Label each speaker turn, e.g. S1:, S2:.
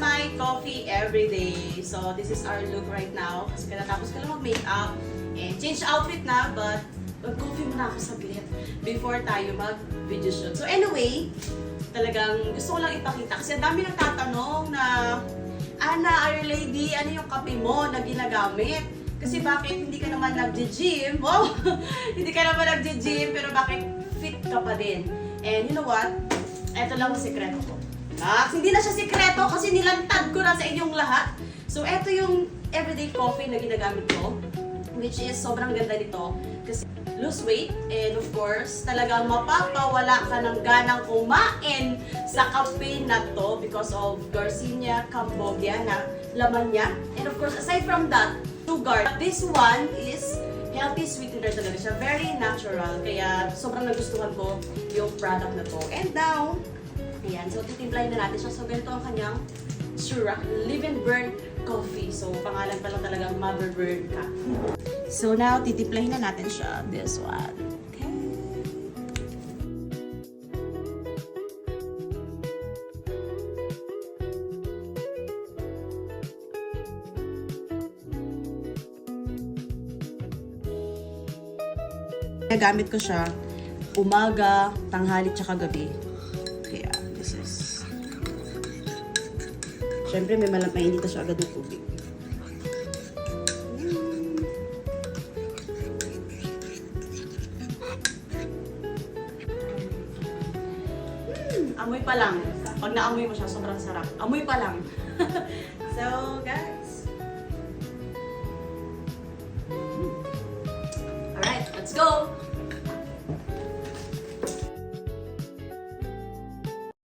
S1: my coffee every day. So, this is our look right now. Kasi katapos ko lang mag-makeup and change outfit na, but mag-coffee muna ako saglit before tayo mag-video shoot. So, anyway, talagang gusto ko lang ipakita kasi ang dami nagtatanong na Ana, Our Lady, ano yung kape mo na ginagamit? Kasi bakit hindi ka naman nag-gym? Wow! Hindi ka naman nag-gym, pero bakit fit ka pa din? And you know what? Ito lang ang sikreto ko. Hindi na siya sikreto kasi nilantad ko na sa inyong lahat. So, ito yung everyday coffee na ginagamit ko, which is sobrang ganda nito kasi lose weight and of course, talagang mapapawala ka ng ganang kumain sa kape na to because of Garcinia Cambogia na laman niya. And of course, aside from that, sugar. This one is healthy sweetener talaga siya. Very natural. Kaya sobrang nagustuhan ko yung product na to. And now, ayan. So, titimplahin na natin siya. So, ganito ang kanyang Shura Live and Burn Coffee. So, pangalan pa lang talagang Motherburn ka. So, now, titimplahin na natin siya. This one. Okay. Gamit ko siya umaga, tanghali, tsaka gabi. Kaya, this is... Siyempre, may mainit na siya agad ng tubig. Amoy pa lang. Pag naamoy mo siya, sobrang sarap. Amoy pa lang. So, guys. Alright, let's go!